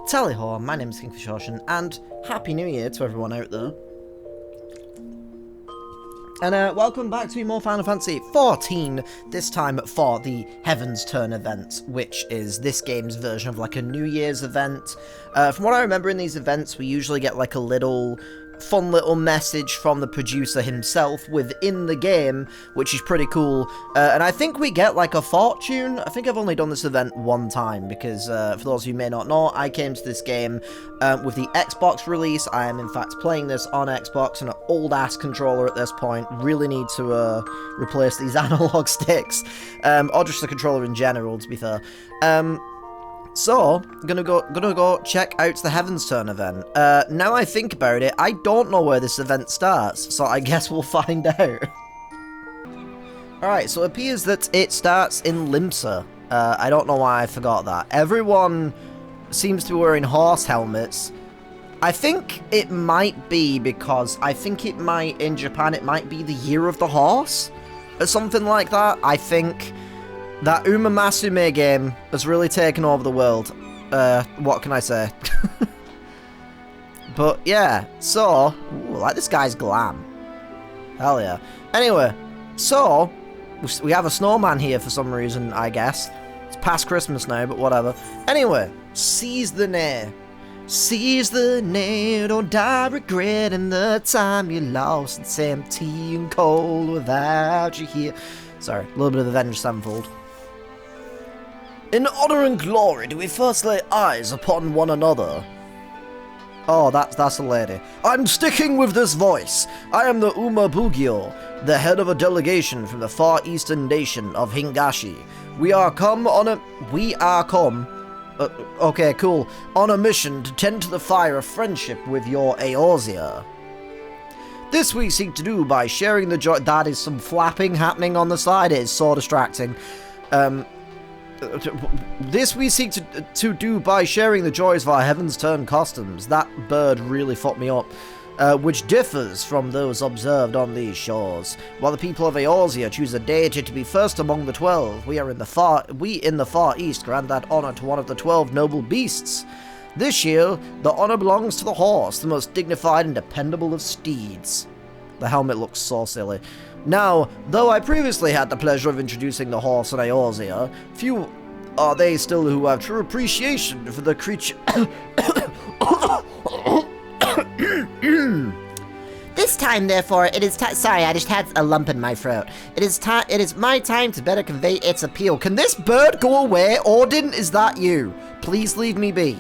Tally ho, my name is KingFishOcean, and Happy New Year to everyone out there. And welcome back to more Final Fantasy XIV, this time for the Heavensturn event, which is this game's version of like a New Year's event. From what I remember in these events, we usually get like a fun little message from the producer himself within the game, which is pretty cool. And I think we get like a fortune. I think I've only done this event one time because, for those of you who may not know, I came to this game with the Xbox release. I am in fact playing this on Xbox, an old ass controller at this point. Really need to replace these analog sticks, or just the controller in general, to be fair. So, I'm gonna go check out the Heavensturn event. Now I think about it, I don't know where this event starts, so I guess we'll find out. Alright, so it appears that it starts in Limsa. I don't know why I forgot that. Everyone seems to be wearing horse helmets. I think it might be because, in Japan, it might be the Year of the Horse, or something like that. I think that Uma Masume game has really taken over the world. What can I say? But yeah, so, ooh, like this guy's glam. Hell yeah. Anyway, so, we have a snowman here for some reason, I guess. It's past Christmas now, but whatever. Anyway, seize the nay. Seize the nay, don't die regretting the time you lost. It's empty and cold without you here. Sorry, a little bit of Avenged Sevenfold. In honor and glory do we first lay eyes upon one another. Oh, that's a lady. I'm sticking with this voice. I am the Uma Bugyo, the head of a delegation from the far eastern nation of Hingashi. We are come, okay, cool, on a mission to tend to the fire of friendship with your Eorzea. This we seek to do by sharing the joy— that is some flapping happening on the side, it is so distracting. This we seek to do by sharing the joys of our Heavensturn customs. That bird really fucked me up. Which differs from those observed on these shores. While the people of Eorzea choose a deity to be first among the 12, we in the far east grant that honor to one of the 12 noble beasts. This year, the honor belongs to the horse, the most dignified and dependable of steeds. The helmet looks so silly. Now, though I previously had the pleasure of introducing the horse in Eorzea, few are they still who have true appreciation for the creature. This time, therefore, it is sorry, I just had a lump in my throat. It is my time to better convey its appeal. Can this bird go away? Odin, is that you? Please leave me be.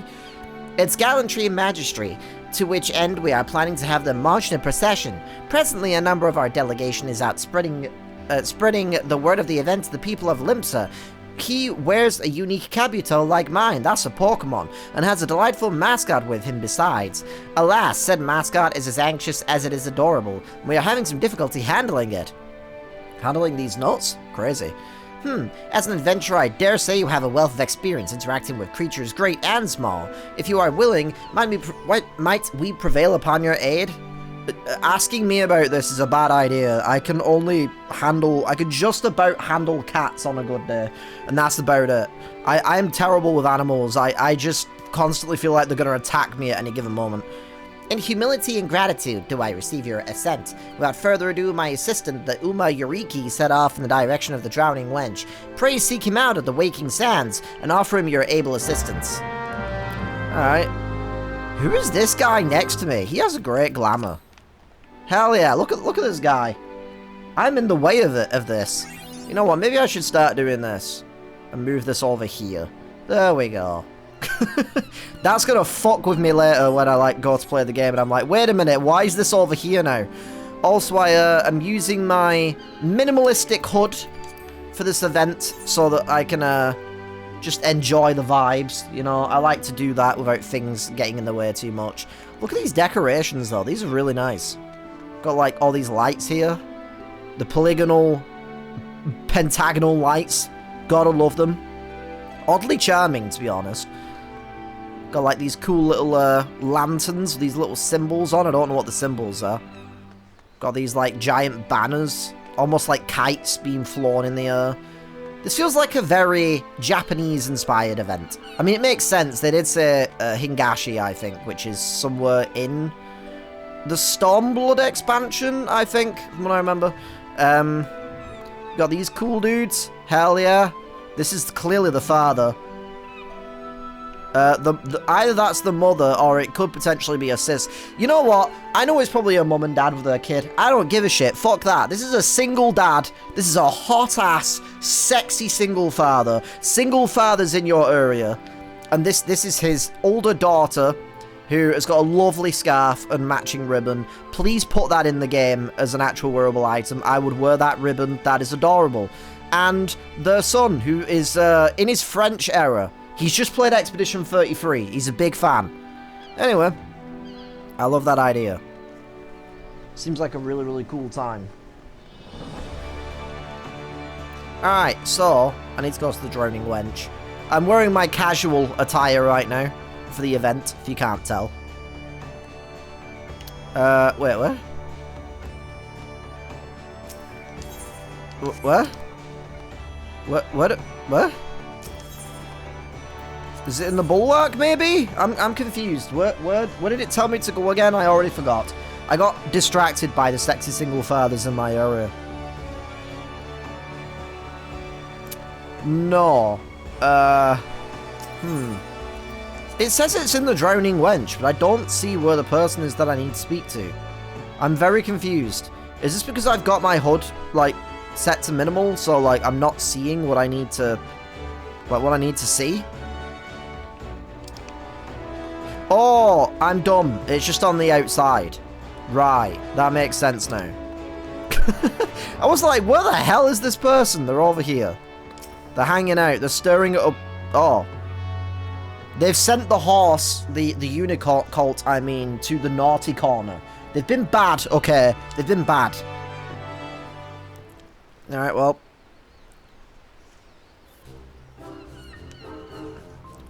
Its gallantry and majesty, to which end we are planning to have them march in a procession. Presently, a number of our delegation is out spreading the word of the event to the people of Limsa. He wears a unique Kabuto like mine, that's a Pokemon, and has a delightful mascot with him besides. Alas, said mascot is as anxious as it is adorable. We are having some difficulty handling it. Handling these notes? Crazy. As an adventurer, I dare say you have a wealth of experience interacting with creatures great and small. If you are willing, might we prevail upon your aid? Asking me about this is a bad idea. I can just about handle cats on a good day, and that's about it. I am terrible with animals. I just constantly feel like they're going to attack me at any given moment. In humility and gratitude do I receive your assent. Without further ado, my assistant, the Uma Yuriki, set off in the direction of the drowning wench. Pray seek him out at the waking sands, and offer him your able assistance. Alright. Who is this guy next to me? He has a great glamour. Hell yeah, look at this guy. I'm in the way of this. You know what, maybe I should start doing this. And move this over here. There we go. That's gonna fuck with me later when I go to play the game and I'm like, wait a minute, why is this over here now? Also, I'm using my minimalistic HUD for this event so that I can just enjoy the vibes. You know, I like to do that without things getting in the way too much. Look at these decorations though, these are really nice. Got like all these lights here. The polygonal, pentagonal lights. Gotta love them. Oddly charming, to be honest. Got like these cool little lanterns, these little symbols on. I don't know what the symbols are. Got these like giant banners, almost like kites being flown in the air. This feels like a very Japanese-inspired event. I mean, it makes sense. They did say Hingashi, I think, which is somewhere in the Stormblood expansion, I think, from what I remember. Got these cool dudes. Hell yeah. This is clearly the father. Either that's the mother, or it could potentially be a sis. You know what? I know it's probably a mum and dad with their kid. I don't give a shit. Fuck that. This is a single dad. This is a hot-ass, sexy single father. Single fathers in your area. And this is his older daughter, who has got a lovely scarf and matching ribbon. Please put that in the game as an actual wearable item. I would wear that ribbon. That is adorable. And their son, who is in his French era. He's just played Expedition 33. He's a big fan. Anyway, I love that idea. Seems like a really, really cool time. Alright, so, I need to go to the Droning Wench. I'm wearing my casual attire right now for the event, if you can't tell. Wait, where? Where? Where? Is it in the bulwark, maybe? I'm confused. Where did it tell me to go again? I already forgot. I got distracted by the sexy single fathers in my area. No. It says it's in the Droning Wench, but I don't see where the person is that I need to speak to. I'm very confused. Is this because I've got my HUD, like, set to minimal, so, like, I'm not seeing what I need to... like, what I need to see? Oh, I'm dumb. It's just on the outside. Right, that makes sense now. I was like, where the hell is this person? They're over here. They're hanging out. They're stirring it up. Oh. They've sent the horse, the unicorn cult, I mean, to the naughty corner. They've been bad, okay. They've been bad. Alright, well.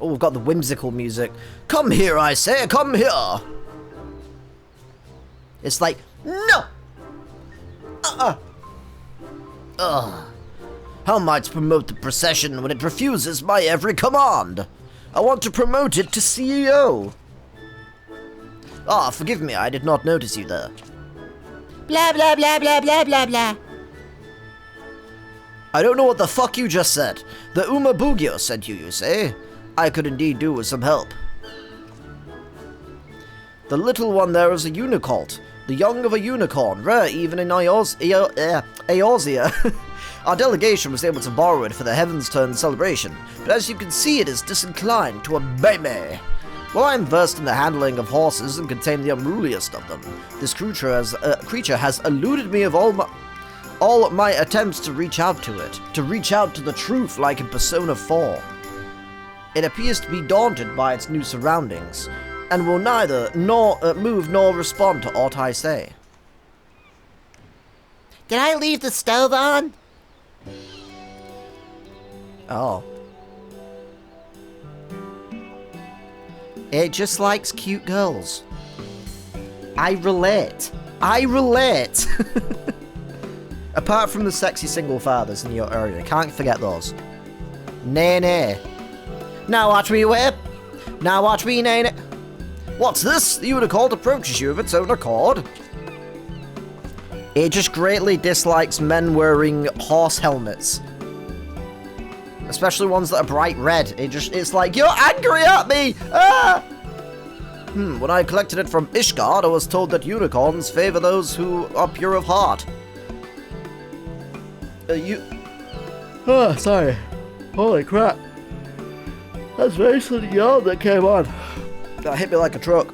Oh, we've got the whimsical music. Come here, I say, come here. It's like, no. How am I to promote the procession when it refuses my every command? I want to promote it to CEO. Ah, forgive me, I did not notice you there. Blah, blah, blah, blah, blah, blah, blah. I don't know what the fuck you just said. The Umabugyo sent you, you say? I could indeed do with some help. The little one there is a unicorn. The young of a unicorn, rare even in Eorzea. Our delegation was able to borrow it for the Heavensturn celebration, but as you can see it is disinclined to obey me. While I am versed in the handling of horses and contain the unruliest of them, this creature has eluded me of all my attempts to reach out to it, to reach out to the truth like in Persona 4. It appears to be daunted by its new surroundings, and will neither move nor respond to aught I say. Did I leave the stove on? Oh. It just likes cute girls. I relate. I relate. Apart from the sexy single fathers in your area, can't forget those. Nay, nay. Now watch me whip. Now watch me nay, nay. What's this? The unicorn approaches you of its own accord. It just greatly dislikes men wearing horse helmets. Especially ones that are bright red. It's like, you're angry at me! Ah! When I collected it from Ishgard, I was told that unicorns favor those who are pure of heart. Oh, sorry. Holy crap. That's very sudden yawn that came on. That hit me like a truck.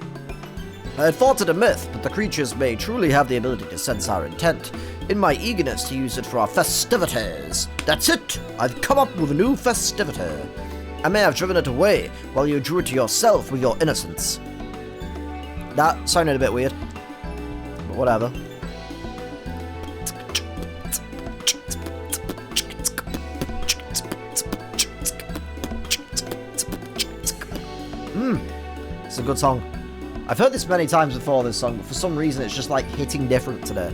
I had thought it a myth, but the creatures may truly have the ability to sense our intent. In my eagerness to use it for our festivities. That's it! I've come up with a new festivity. I may have driven it away, while you drew it to yourself with your innocence. That sounded a bit weird. But whatever. It's a good song. I've heard this many times before, this song, but for some reason it's just like hitting different today.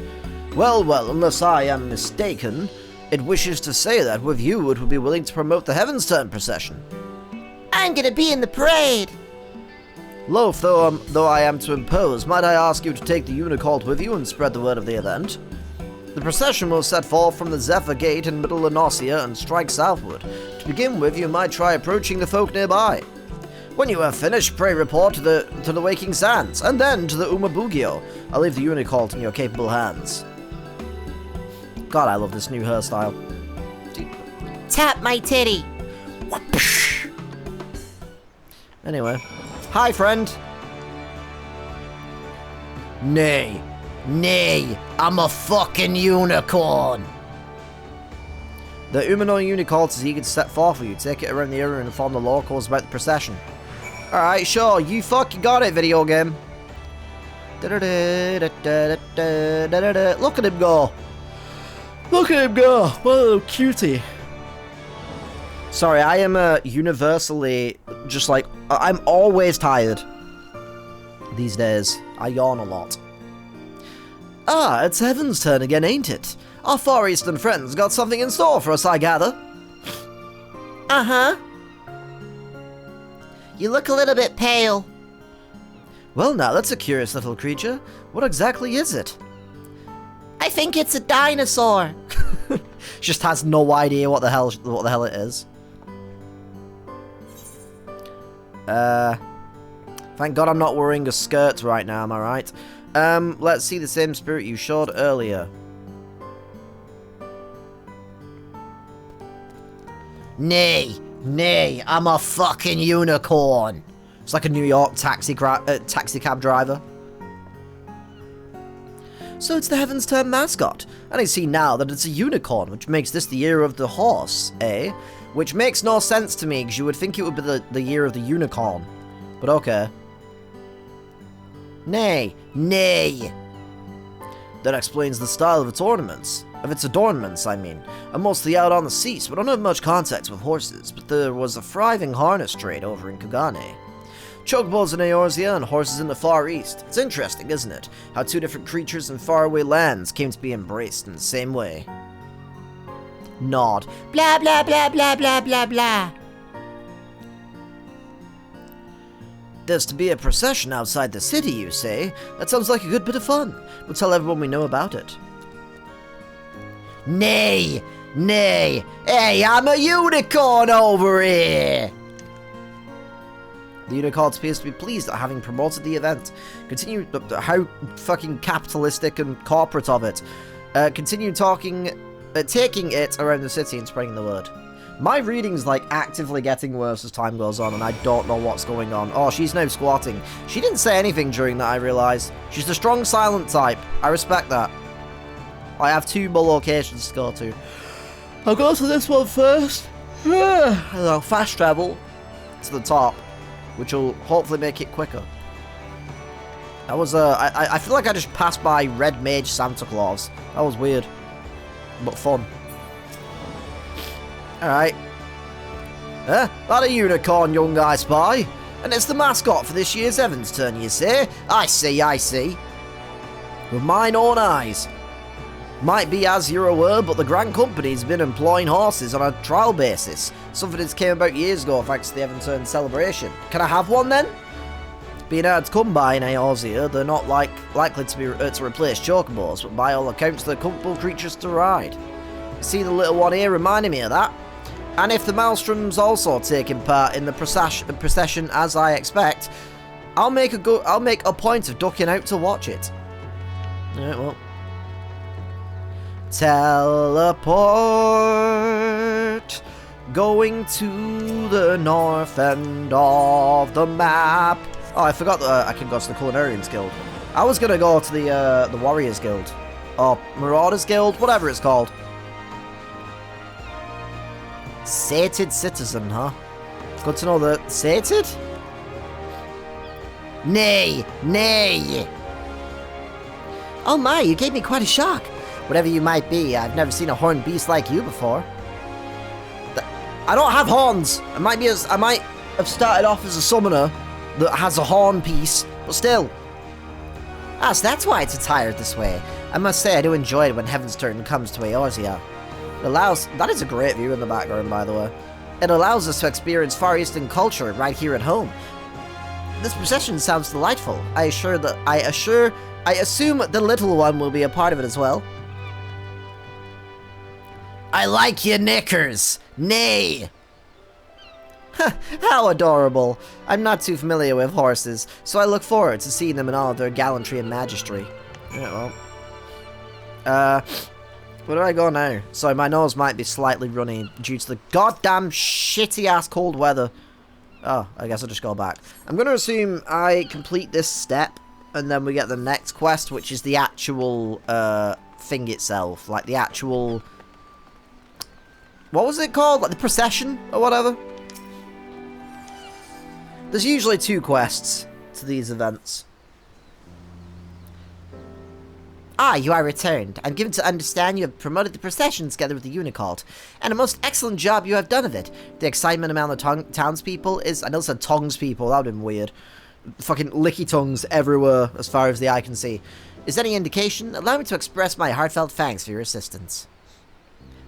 Well, unless I am mistaken, It wishes to say that with you it would be willing to promote the Heavensturn procession. I'm gonna be in the parade! Loath though I am to impose, might I ask you to take the Unicorn with you and spread the word of the event? The procession will set forth from the Zephyr Gate in Middle Enosia and strike southward. To begin with, you might try approaching the folk nearby. When you have finished, pray report to the Waking Sands, and then to the Umabugio. I'll leave the Unicorn in your capable hands. God, I love this new hairstyle. Tap my titty! Anyway. Hi, friend. Nay. Nay, I'm a fucking unicorn. The Umano unicorn is eager to set forth for you. Take it around the area and inform the locals about the procession. Alright, sure, you fucking got it, video game. Look at him go. Look at him go. What a little cutie. Sorry, I am universally just like, I'm always tired these days. I yawn a lot. Ah, it's Heavensturn again, ain't it? Our Far Eastern friends got something in store for us, I gather. Uh-huh. You look a little bit pale. Well now, that's a curious little creature. What exactly is it? I think it's a dinosaur. Just has no idea what the hell it is. Thank God I'm not wearing a skirt right now, am I right? Let's see the same spirit you showed earlier. Nay, nay, I'm a fucking unicorn. It's like a New York taxi cab driver. So it's the Heavensturn mascot, and I see now that it's a unicorn, which makes this the year of the horse, eh? Which makes no sense to me, because you would think it would be the year of the unicorn. But okay. Nay, nay. That explains the style of its ornaments. Of its adornments, I mean. I'm mostly out on the seas, but I don't have much contact with horses, but there was a thriving harness trade over in Kugane. Chocobos in Eorzea and horses in the Far East. It's interesting, isn't it? How two different creatures in faraway lands came to be embraced in the same way. Nod. Blah, blah, blah, blah, blah, blah, blah. There's to be a procession outside the city, you say? That sounds like a good bit of fun. We'll tell everyone we know about it. Nay! Nay! Hey, I'm a unicorn over here! The unicorn appears to be pleased at having promoted the event. Continue... how fucking capitalistic and corporate of it. Continue taking it around the city and spreading the word. My reading's like actively getting worse as time goes on, and I don't know what's going on. Oh, she's now squatting. She didn't say anything during that, I realised. She's the strong silent type. I respect that. I have 2 more locations to go to. I'll go to this one first. I'll fast travel to the top, which will hopefully make it quicker. That was I feel like I just passed by Red Mage Santa Claus. That was weird, but fun. Alright. That a unicorn, young I spy. And it's the mascot for this year's Heavensturn, you say? I see, I see. With mine own eyes. Might be as you're aware, but the Grand Company's been employing horses on a trial basis. Something that came about years ago thanks to the Heavensturn celebration. Can I have one then? Being hard to come by in Eorzea, they're not likely to be to replace chocobos, but by all accounts they're comfortable creatures to ride. You see the little one here reminding me of that? And if the Maelstrom's also taking part in the procession as I expect, I'll make a point of ducking out to watch it. Alright, well. Teleport, going to the north end of the map. Oh, I forgot that I can go to the Culinarians Guild. I was gonna go to the Warriors Guild, or Marauders Guild, whatever it's called. Sated citizen, huh? Good to know that. Sated? Nay, nay. Oh my, you gave me quite a shock. Whatever you might be, I've never seen a horned beast like you before. I don't have horns. I might have started off as a summoner that has a horn piece, but still. Ah, so that's why it's attired this way. I must say I do enjoy it when Heavensturn comes to Eorzea. That is a great view in the background, by the way. It allows us to experience Far Eastern culture right here at home. This procession sounds delightful. I assume the little one will be a part of it as well. I like your knickers. Nay. How adorable. I'm not too familiar with horses, so I look forward to seeing them in all of their gallantry and majesty. Yeah, well. Where do I go now? Sorry, my nose might be slightly runny due to the goddamn shitty-ass cold weather. Oh, I guess I'll just go back. I'm going to assume I complete this step, and then we get the next quest, which is the actual thing itself. Like, the actual... What was it called? Like, the procession, or whatever? There's usually 2 quests to these events. Ah, you are returned. I'm given to understand you have promoted the procession together with the Unicult, and a most excellent job you have done of it. The excitement among the townspeople is... I know it said tongues people, that would have been weird. Fucking licky tongues everywhere, as far as the eye can see. Is any indication? Allow me to express my heartfelt thanks for your assistance.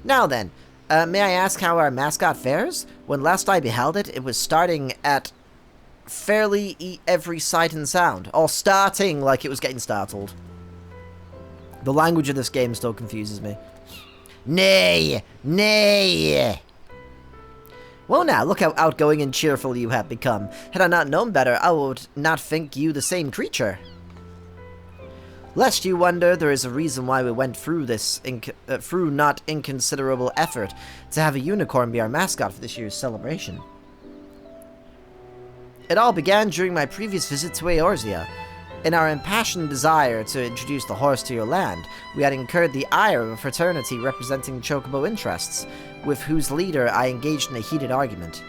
Now then, may I ask how our mascot fares? When last I beheld it, it was starting at fairly every sight and sound. Or starting like it was getting startled. The language of this game still confuses me. Nay! Nay! Well now, look how outgoing and cheerful you have become. Had I not known better, I would not think you the same creature. Lest you wonder, there is a reason why we went through this through not inconsiderable effort to have a unicorn be our mascot for this year's celebration. It all began during my previous visit to Eorzea. In our impassioned desire to introduce the horse to your land, we had incurred the ire of a fraternity representing chocobo interests, with whose leader I engaged in a heated argument.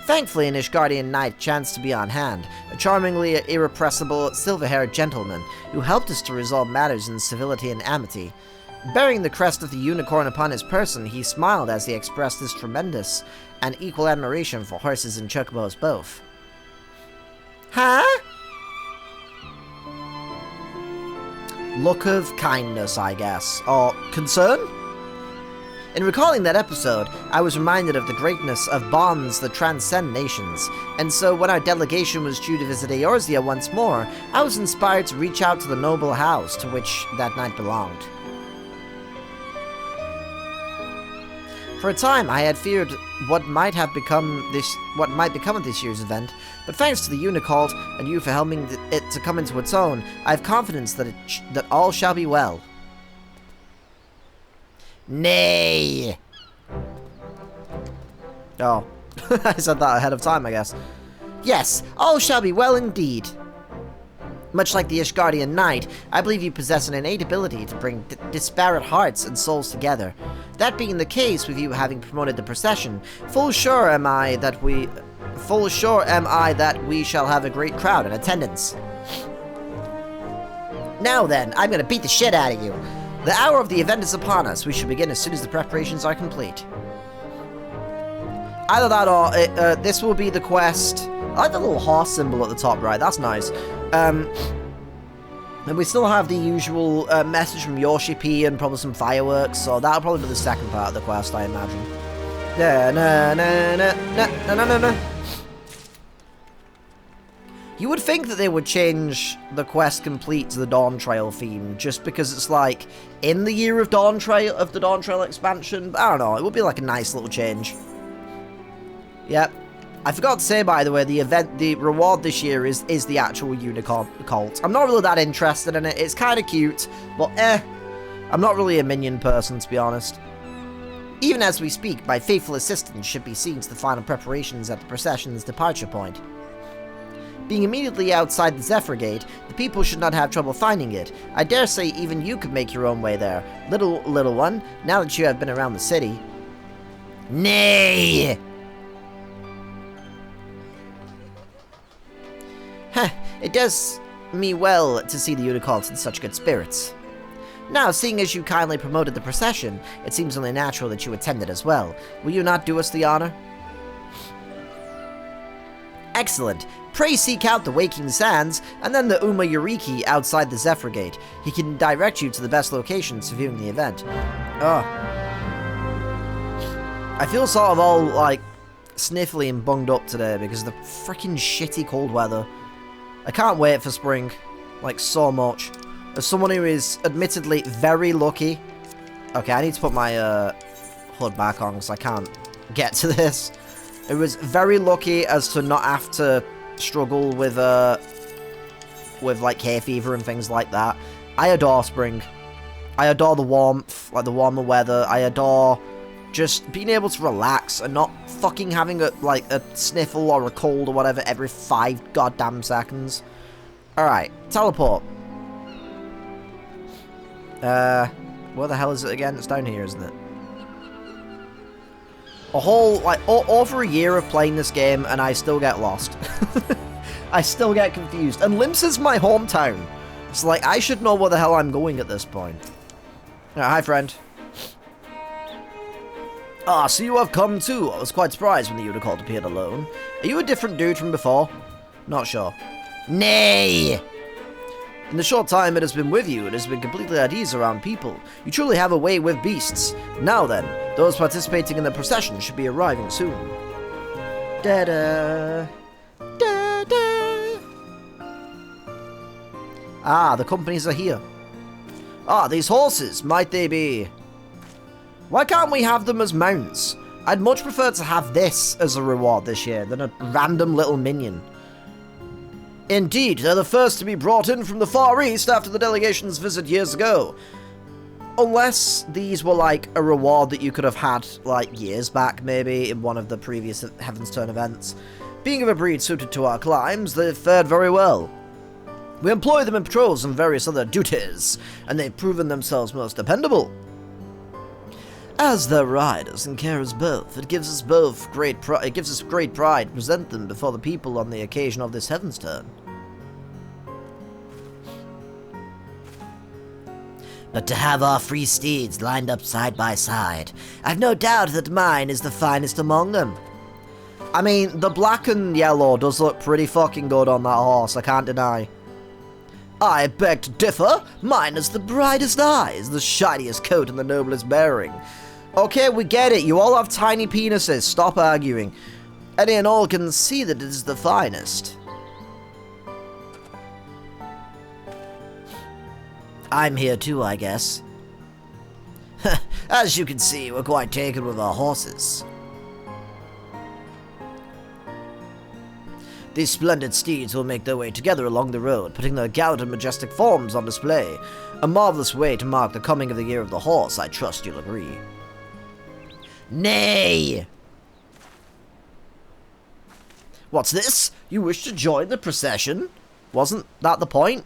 Thankfully, an Ishgardian knight chanced to be on hand, a charmingly irrepressible, silver-haired gentleman, who helped us to resolve matters in civility and amity. Bearing the crest of the unicorn upon his person, he smiled as he expressed his tremendous and equal admiration for horses and chocobos both. Huh? Look of kindness, I guess. Or concern? In recalling that episode, I was reminded of the greatness of bonds that transcend nations, and so when our delegation was due to visit Eorzea once more, I was inspired to reach out to the noble house to which that knight belonged. For a time, I had feared what might become of this year's event, but thanks to the Unicult and you for helping it to come into its own, I have confidence that that all shall be well. Nay. Oh, I said that ahead of time, I guess. Yes, all shall be well indeed. Much like the Ishgardian Knight, I believe you possess an innate ability to bring disparate hearts and souls together. That being the case with you having promoted the procession, full sure am I that we shall have a great crowd in attendance. Now then, I'm gonna beat the shit out of you. The hour of the event is upon us. We should begin as soon as the preparations are complete. Either that or this will be the quest. I like the little horse symbol at the top right, that's nice. And we still have the usual message from Yoshi P and probably some fireworks, so that'll probably be the second part of the quest, I imagine. Na. You would think that they would change the quest complete to the Dawn Trail theme, just because it's like in the year of the Dawn Trail expansion. But I don't know, it would be like a nice little change. Yep. I forgot to say, by the way, the reward this year is the actual unicorn cult. I'm not really that interested in it. It's kind of cute, but I'm not really a minion person, to be honest. Even as we speak, my faithful assistants should be seen to the final preparations at the procession's departure point. Being immediately outside the Zephyr Gate, the people should not have trouble finding it. I dare say even you could make your own way there. Little one, now that you have been around the city. Nay! Heh, it does me well to see the Unicult in such good spirits. Now, seeing as you kindly promoted the procession, it seems only natural that you attended as well. Will you not do us the honor? Excellent. Pray seek out the Waking Sands, and then the Uma Yuriki outside the Zephyr Gate. He can direct you to the best locations for viewing the event. Oh. I feel sort of all, like, sniffly and bunged up today because of the freaking shitty cold weather. I can't wait for spring. Like, so much. As someone who is admittedly very lucky... Okay, I need to put my hood back on because I can't get to this. It was very lucky as to not have to struggle with like hay fever and things like that. I adore spring. I adore the warmth, like the warmer weather. I adore just being able to relax and not fucking having a sniffle or a cold or whatever every 5 goddamn seconds. Alright, teleport. Where the hell is it again? It's down here, isn't it? A whole, like, over a year of playing this game, and I still get lost. I still get confused. And Limps is my hometown. So, like, I should know where the hell I'm going at this point. Hi, friend. Ah, so you have come too. I was quite surprised when the unicorn appeared alone. Are you a different dude from before? Not sure. Nay! In the short time it has been with you, it has been completely at ease around people. You truly have a way with beasts. Now then, those participating in the procession should be arriving soon. Da-da. Da-da. Ah, the companies are here. Ah, these horses, might they be... Why can't we have them as mounts? I'd much prefer to have this as a reward this year than a random little minion. Indeed, they're the first to be brought in from the Far East after the delegation's visit years ago. Unless these were like a reward that you could have had like years back, maybe, in one of the previous Heavensturn events. Being of a breed suited to our climes, they've fared very well. We employ them in patrols and various other duties, and they've proven themselves most dependable. As their riders and carers both, it gives us great pride to present them before the people on the occasion of this Heavensturn. But to have our free steeds lined up side by side, I've no doubt that mine is the finest among them. I mean, the black and yellow does look pretty fucking good on that horse, I can't deny. I beg to differ. Mine has the brightest eyes, the shiniest coat, and the noblest bearing. Okay, we get it. You all have tiny penises. Stop arguing. Any and all can see that it is the finest. I'm here too, I guess. As you can see, we're quite taken with our horses. These splendid steeds will make their way together along the road, putting their gallant and majestic forms on display. A marvelous way to mark the coming of the year of the horse, I trust you'll agree. Nay! What's this? You wish to join the procession? Wasn't that the point?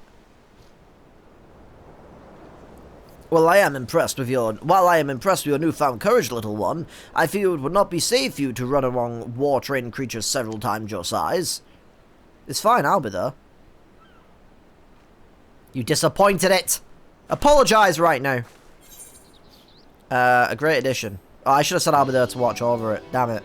While I am impressed with your newfound courage, little one, I feel it would not be safe for you to run among war-trained creatures several times your size. It's fine, I'll be there. You disappointed it! Apologise right now. A great addition. Oh, I should have said I'll be there to watch over it. Damn it.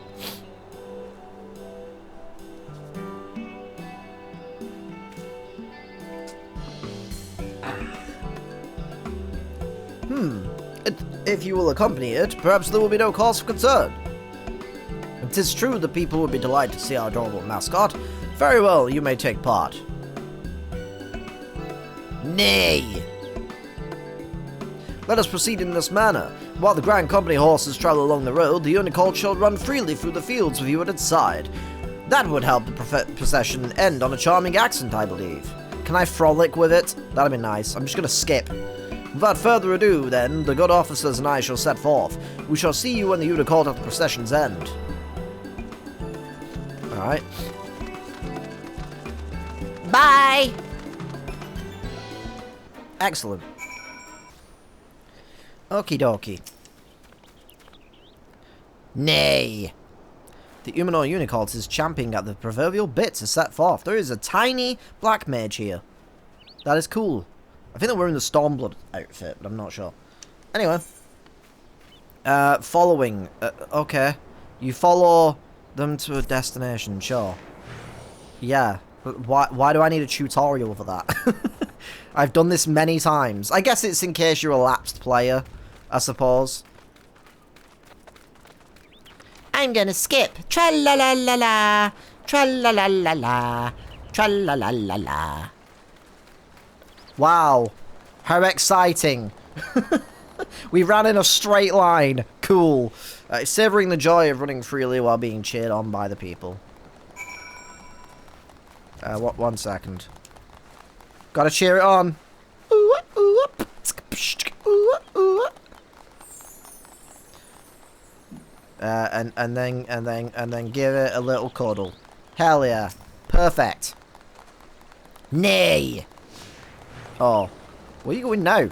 If you will accompany it, perhaps there will be no cause for concern. It is true the people would be delighted to see our adorable mascot. Very well, you may take part. Nay! Let us proceed in this manner. While the Grand Company horses travel along the road, the unicorn shall run freely through the fields with you at its side. That would help the procession end on a charming accent, I believe. Can I frolic with it? That'd be nice. I'm just gonna skip. Without further ado, then, the good officers and I shall set forth. We shall see you when the unicorn at the procession's end. Alright. Bye! Excellent. Okie dokie. Nay. The humanoid unicorn is champing at the proverbial bit to set forth. There is a tiny black mage here. That is cool. I think they're wearing the Stormblood outfit, but I'm not sure. Anyway. Following. Okay. You follow them to a destination, sure. Yeah. But why do I need a tutorial for that? I've done this many times. I guess it's in case you're a lapsed player, I suppose. I'm gonna skip. Tra-la-la-la-la. Tra-la-la-la-la. Tra-la-la-la-la. Wow. How exciting. We ran in a straight line. Cool. Savoring the joy of running freely while being cheered on by the people. One second. Gotta cheer it on. And then give it a little cuddle. Hell yeah. Perfect. Nay. Oh. Where are you going now?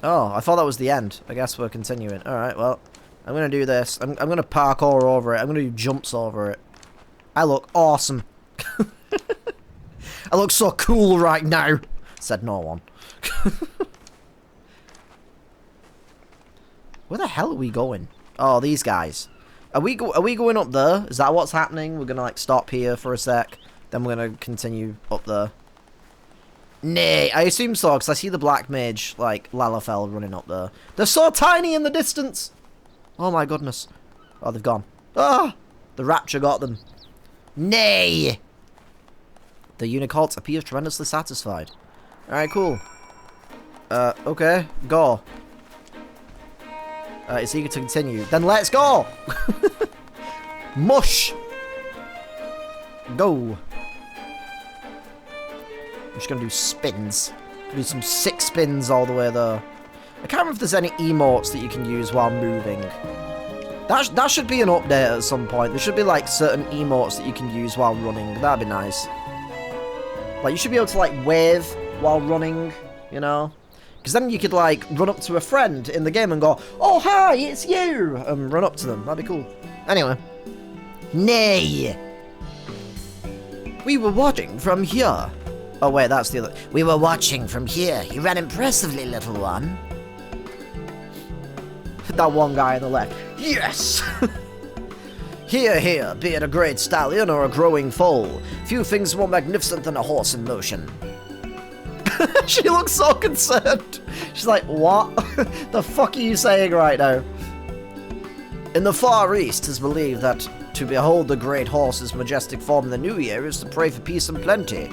Oh, I thought that was the end. I guess we're continuing. Alright, well. I'm gonna do this. I'm gonna parkour over it. I'm gonna do jumps over it. I look awesome. I look so cool right now. Said no one. Where the hell are we going? Oh, these guys. Are we going up there? Is that what's happening? We're gonna like stop here for a sec. Then we're gonna continue up there. Nay, I assume so, because I see the black mage, like, Lalafell running up there. They're so tiny in the distance! Oh my goodness. Oh, they've gone. Ah! The rapture got them. Nay. The unicorn appears tremendously satisfied. Alright, cool. Okay, go. It's eager to continue. Then let's go! Mush! Go. I'm just gonna do spins. Do some 6 spins all the way there. I can't remember if there's any emotes that you can use while moving. That should be an update at some point. There should be like certain emotes that you can use while running. That'd be nice. Like you should be able to like wave while running, you know? Because then you could like run up to a friend in the game and go, "Oh hi, it's you!" and run up to them. That'd be cool. Anyway. Nay. We were watching from here. Oh wait, that's the other. We were watching from here. You ran impressively, little one. That one guy on the left. Yes! Here, here, be it a great stallion or a growing foal. Few things more magnificent than a horse in motion. She looks so concerned. She's like, what? The fuck are you saying right now? In the Far East, it is believed that to behold the great horse's majestic form in the new year is to pray for peace and plenty.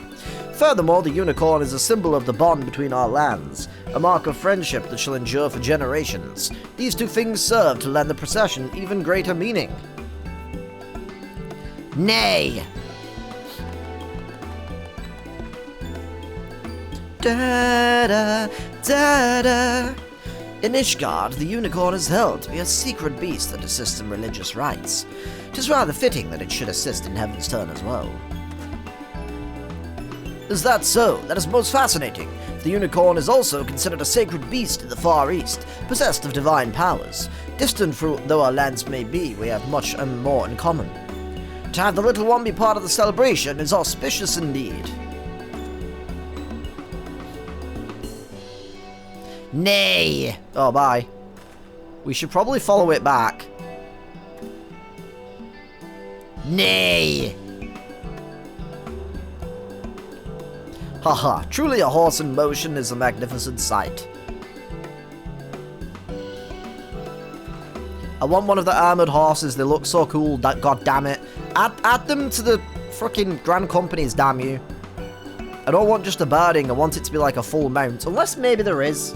Furthermore, the unicorn is a symbol of the bond between our lands, a mark of friendship that shall endure for generations. These two things serve to lend the procession even greater meaning. Nay. Da-da, da-da. In Ishgard, the unicorn is held to be a secret beast that assists in religious rites. 'Tis rather fitting that it should assist in Heavensturn as well. Is that so? That is most fascinating. The unicorn is also considered a sacred beast in the Far East, possessed of divine powers. Distant though our lands may be, we have much and more in common. To have the little one be part of the celebration is auspicious indeed. Nay. Oh, bye. We should probably follow it back. Nay. Haha, truly a horse in motion is a magnificent sight. I want one of the armoured horses, they look so cool, god damn it. Add them to the frickin' Grand Companies, damn you. I don't want just a birding, I want it to be like a full mount, unless maybe there is.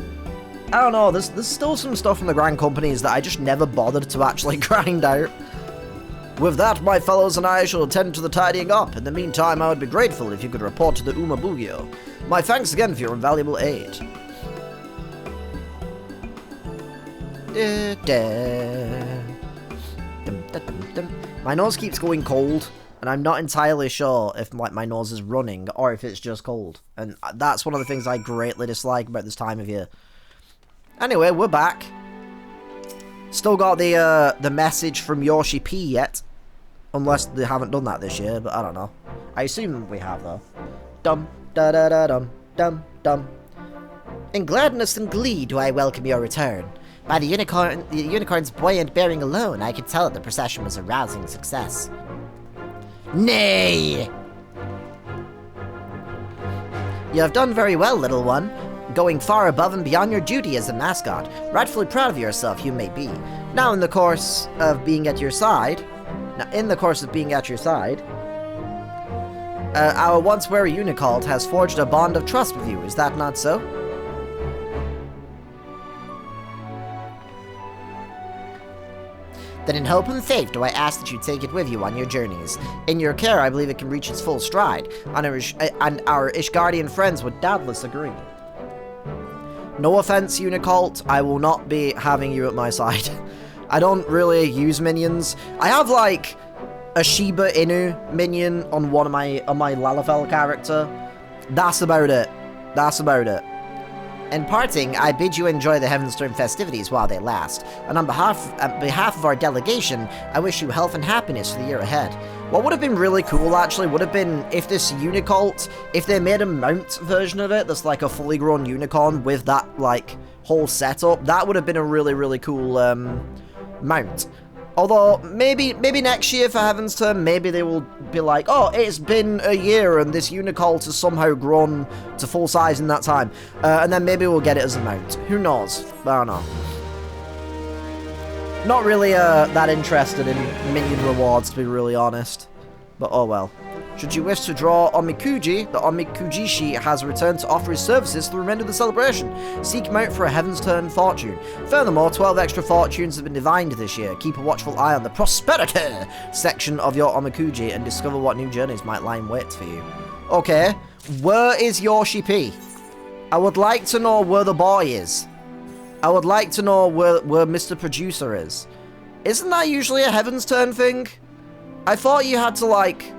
I don't know, there's still some stuff from the Grand Companies that I just never bothered to actually grind out. With that, my fellows and I shall attend to the tidying up. In the meantime, I would be grateful if you could report to the Umabugyo. My thanks again for your invaluable aid. My nose keeps going cold, and I'm not entirely sure if my nose is running or if it's just cold. And that's one of the things I greatly dislike about this time of year. Anyway, we're back. Still got the message from Yoshi P yet. Unless they haven't done that this year, but I don't know. I assume we have, though. Dum, da da da dum, dum, dum. In gladness and glee do I welcome your return. By the unicorn's buoyant bearing alone, I could tell that the procession was a rousing success. Nay! You have done very well, little one. Going far above and beyond your duty as a mascot. Rightfully proud of yourself, you may be. Now, in the course of being at your side, our once wary Unicult has forged a bond of trust with you. Is that not so? Then in hope and faith do I ask that you take it with you on your journeys. In your care, I believe it can reach its full stride, and our Ishgardian friends would doubtless agree. No offense, Unicult, I will not be having you at my side. I don't really use minions. I have, like, a Shiba Inu minion on my Lalafell character. That's about it. That's about it. In parting, I bid you enjoy the Heavensturn festivities while they last, and on behalf of our delegation, I wish you health and happiness for the year ahead. What would have been really cool, actually, would have been if this Unicult, if they made a mount version of it that's like a fully grown unicorn with that, like, whole setup. That would have been a really, really cool mount. Although, maybe next year for Heavensturn, maybe they will be like, oh, it's been a year and this Unicult has somehow grown to full size in that time. And then maybe we'll get it as a mount. Who knows? I don't know. Not really that interested in minion rewards, to be really honest. But oh well. Should you wish to draw Omikuji, the Omikujishi has returned to offer his services through the remainder of the celebration. Seek him out for a Heavensturn fortune. Furthermore, 12 extra fortunes have been divined this year. Keep a watchful eye on the prosperity section of your Omikuji and discover what new journeys might lie in wait for you. Okay, where is Yoshi P? I would like to know where the boy is. I would like to know where Mr. Producer is. Isn't that usually a Heavensturn thing? I thought you had to, like,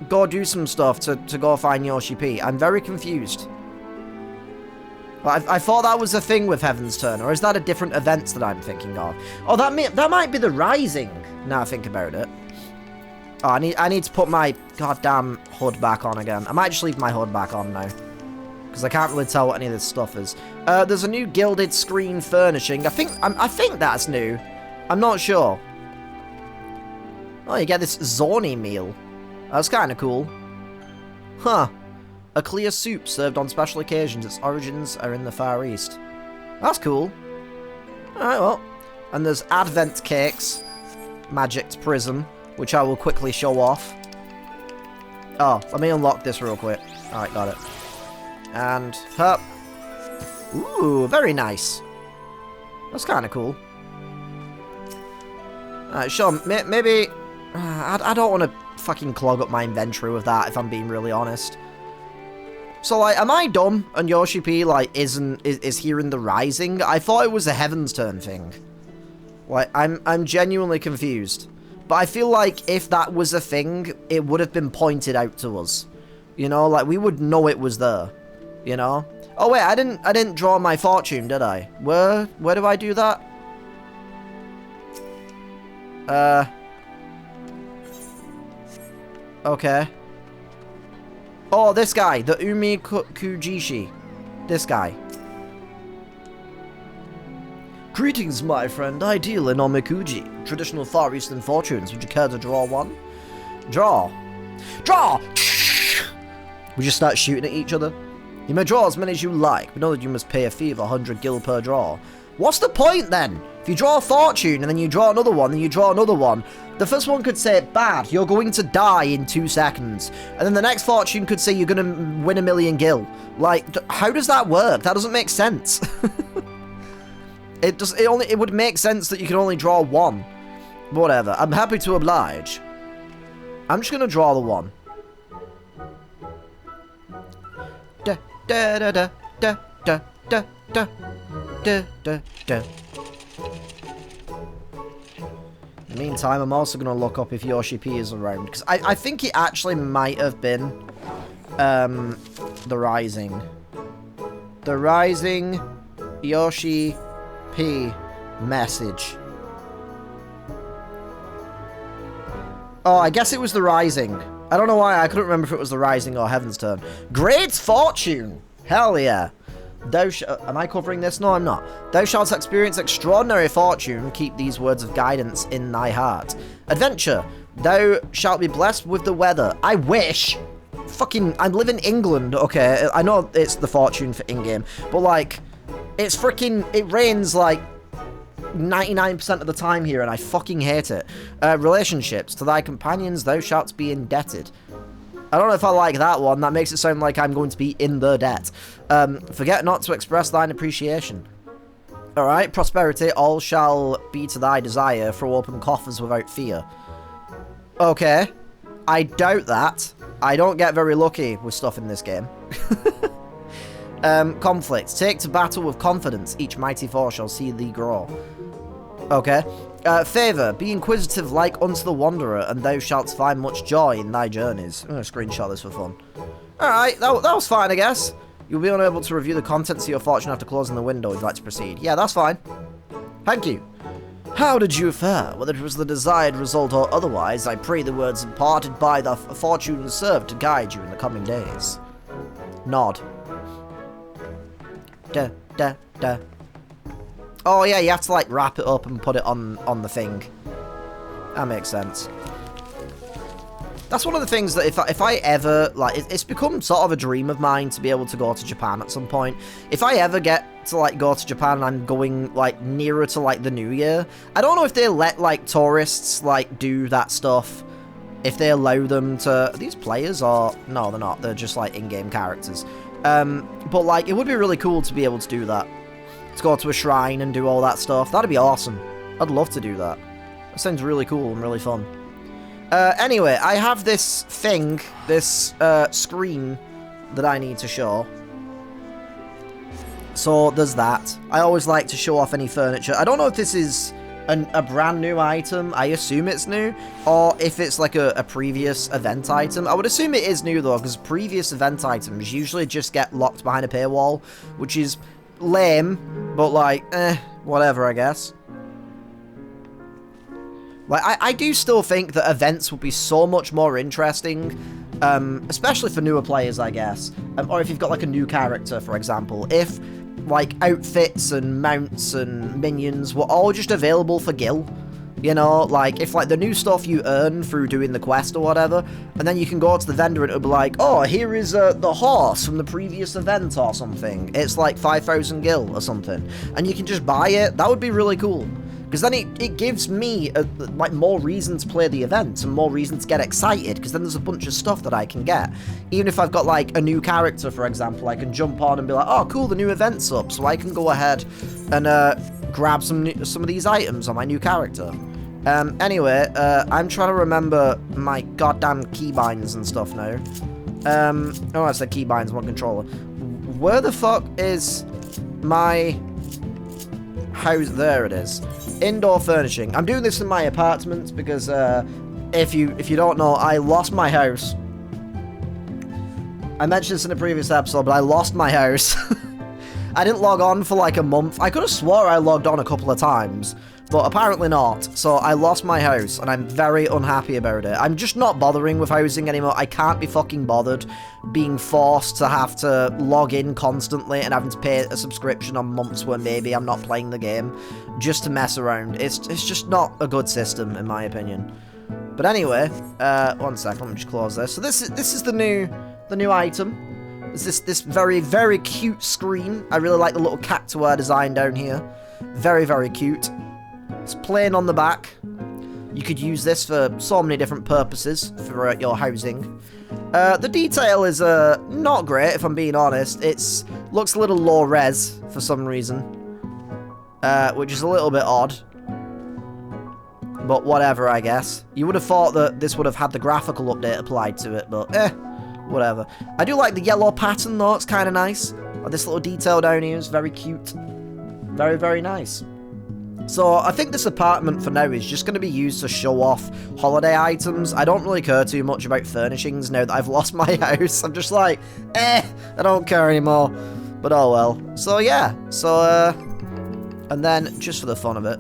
go do some stuff to go find Yoshi P. I'm very confused. But I thought that was a thing with Heavensturn, or is that a different event that I'm thinking of? Oh, that might be the Rising, now I think about it. Oh, I need to put my goddamn HUD back on again. I might just leave my HUD back on now, because I can't really tell what any of this stuff is. There's a new gilded screen furnishing. I think that's new. I'm not sure. Oh, you get this Zorni meal. That's kind of cool. Huh. A clear soup served on special occasions. Its origins are in the Far East. That's cool. Alright, well. And there's Advent cakes. Magicked Prism, which I will quickly show off. Oh, let me unlock this real quick. Alright, got it. And, hup. Ooh, very nice. That's kind of cool. Alright, sure, maybe... I don't want to fucking clog up my inventory with that, if I'm being really honest. So, like, am I dumb and Yoshi P, like, is here in the Rising? I thought it was a Heavensturn thing. Like, I'm genuinely confused. But I feel like if that was a thing, it would have been pointed out to us. You know, like, we would know it was there. You know? Oh, wait, I didn't draw my fortune, did I? Where do I do that? Okay. Oh, this guy. The Kujishi. This guy. Greetings, my friend. I deal in Omikuji. Traditional Far Eastern fortunes. Would you care to draw one? Draw. Draw! We just start shooting at each other. You may draw as many as you like, but know that you must pay a fee of 100 gil per draw. What's the point, then? If you draw a fortune, and then you draw another one, and you draw another one, the first one could say, bad, you're going to die in 2 seconds. And then the next fortune could say you're going to win 1,000,000 gil. Like, how does that work? That doesn't make sense. It would make sense that you can only draw one. Whatever, I'm happy to oblige. I'm just going to draw the one. Da da da da da da da da da da da. In the meantime, I'm also going to look up if Yoshi P is around, because I think it actually might have been the Rising. The Rising Yoshi P message. Oh, I guess it was the Rising. I don't know why, I couldn't remember if it was the Rising or Heavensturn. Great fortune! Hell yeah. Am I covering this? No, I'm not. Thou shalt experience extraordinary fortune. Keep these words of guidance in thy heart. Adventure. Thou shalt be blessed with the weather. I wish. Fucking, I live in England, okay? I know it's the fortune for in-game, but like, it's freaking, it rains like 99% of the time here, and I fucking hate it. Relationships. To thy companions thou shalt be indebted. I don't know if I like that one. That makes it sound like I'm going to be in the debt. Forget not to express thine appreciation. Alright, prosperity. All shall be to thy desire. Throw open coffers without fear. Okay. I doubt that. I don't get very lucky with stuff in this game. Conflict. Take to battle with confidence. Each mighty foe shall see thee grow. Okay. Favour. Be inquisitive like unto the wanderer, and thou shalt find much joy in thy journeys. I'm going to screenshot this for fun. Alright, that was fine, I guess. You'll be unable to review the contents of your fortune after closing the window if you'd like to proceed. Yeah, that's fine. Thank you. How did you fare? Whether it was the desired result or otherwise, I pray the words imparted by the fortune serve to guide you in the coming days. Nod. Da, da, da. Oh yeah, you have to like wrap it up and put it on the thing. That makes sense. That's one of the things that if I ever, like, it's become sort of a dream of mine to be able to go to Japan at some point. If I ever get to, like, go to Japan and I'm going, like, nearer to, like, the new year, I don't know if they let, like, tourists, like, do that stuff. If they allow them to... Are these players or... No, they're not. They're just, like, in-game characters. But, like, it would be really cool to be able to do that. To go to a shrine and do all that stuff. That'd be awesome. I'd love to do that. That sounds really cool and really fun. Anyway, I have this thing, this screen that I need to show. So there's that. I always like to show off any furniture. I don't know if this is a brand new item. I assume it's new. Or if it's like a previous event item. I would assume it is new though, because previous event items usually just get locked behind a paywall, which is lame, but like, whatever, I guess. Like, I do still think that events would be so much more interesting, especially for newer players, I guess. Or if you've got, like, a new character, for example. If, like, outfits and mounts and minions were all just available for Gil. You know, like, if, like, the new stuff you earn through doing the quest or whatever, and then you can go to the vendor and it'll be like, oh, here is the horse from the previous event or something. It's, like, 5,000 Gil or something. And you can just buy it. That would be really cool. Because then it gives me, like, more reason to play the event and more reason to get excited, because then there's a bunch of stuff that I can get. Even if I've got, like, a new character, for example, I can jump on and be like, oh, cool, the new event's up, so I can go ahead and grab some of these items on my new character. Anyway, I'm trying to remember my goddamn keybinds and stuff now. Oh, I said keybinds, one controller. Where the fuck is my house? There it is. Indoor furnishing. I'm doing this in my apartment because if you don't know, I lost my house. I mentioned this in a previous episode, but I lost my house. I didn't log on for like a month. I could have swore I logged on a couple of times, but apparently not. So I lost my house, and I'm very unhappy about it. I'm just not bothering with housing anymore. I can't be fucking bothered being forced to have to log in constantly and having to pay a subscription on months where maybe I'm not playing the game just to mess around. It's just not a good system, in my opinion. But anyway, one second, let me just close this. So this is the new item. It's this very, very cute screen. I really like the little cactuar design down here. Very, very cute. It's plain on the back. You could use this for so many different purposes for your housing. The detail is not great, if I'm being honest. It looks a little low res for some reason, which is a little bit odd. But whatever, I guess. You would have thought that this would have had the graphical update applied to it, but whatever. I do like the yellow pattern though, it's kind of nice. This little detail down here is very cute. Very, very nice. So I think this apartment for now is just going to be used to show off holiday items. I don't really care too much about furnishings now that I've lost my house. I'm just like, I don't care anymore. But oh well. So yeah, so and then just for the fun of it,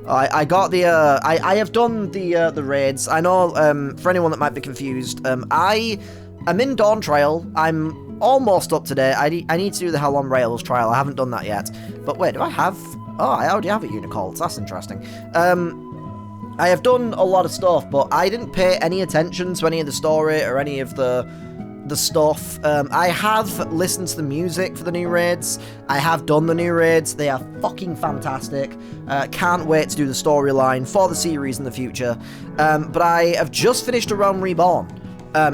I got the, I have done the raids. I know, for anyone that might be confused, I am in Dawn Trail. I'm almost up to date. I need to do the Hell on Rails trial. I haven't done that yet. But wait, do I have... Oh, I already have a Unicult. That's interesting. I have done a lot of stuff, but I didn't pay any attention to any of the story or any of the the stuff. I have listened to the music for the new raids. I have done the new raids. They are fucking fantastic. Can't wait to do the storyline for the series in the future. But I have just finished A Realm Reborn.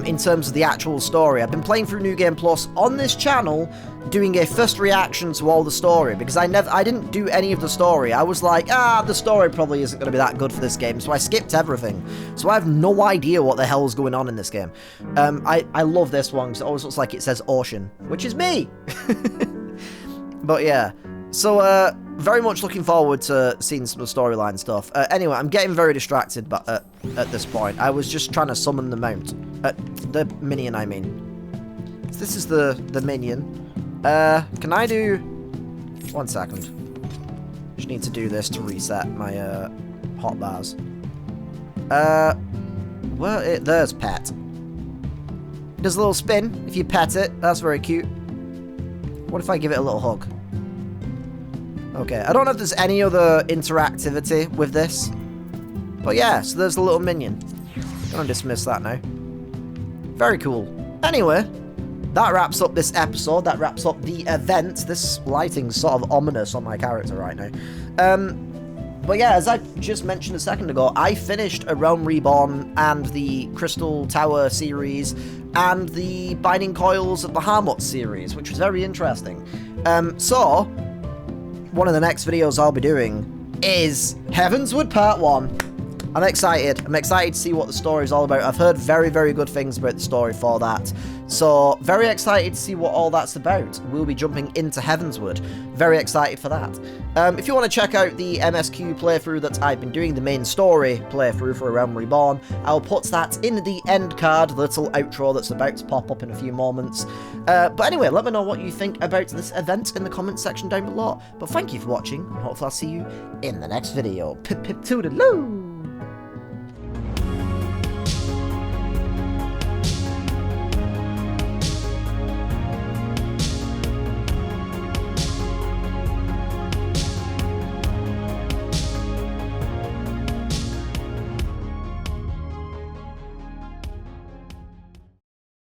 In terms of the actual story. I've been playing through New Game Plus on this channel, doing a first reaction to all the story, because I didn't do any of the story. I was like, the story probably isn't going to be that good for this game, so I skipped everything. So I have no idea what the hell is going on in this game. I love this one, because it always looks like it says Ocean, which is me! But yeah, so, very much looking forward to seeing some of the storyline stuff. Anyway, I'm getting very distracted but at this point. I was just trying to summon the mount. The minion, I mean. So this is the minion. Can I do... 1 second. Just need to do this to reset my hotbars. Well, there's pet. It does a little spin if you pet it. That's very cute. What if I give it a little hug? Okay, I don't know if there's any other interactivity with this. But yeah, so there's the little minion. I'm gonna dismiss that now. Very cool. Anyway, that wraps up this episode. That wraps up the event. This lighting's sort of ominous on my character right now. But yeah, as I just mentioned a second ago, I finished A Realm Reborn and the Crystal Tower series and the Binding Coils of Bahamut series, which was very interesting. So, one of the next videos I'll be doing is Heavensward Part 1. I'm excited. I'm excited to see what the story is all about. I've heard very, very good things about the story for that. So, very excited to see what all that's about. We'll be jumping into Heavensward. Very excited for that. If you want to check out the MSQ playthrough that I've been doing, the main story playthrough for A Realm Reborn, I'll put that in the end card, the little outro that's about to pop up in a few moments. But anyway, let me know what you think about this event in the comments section down below. But thank you for watching, and hopefully I'll see you in the next video. Pip pip toodaloo!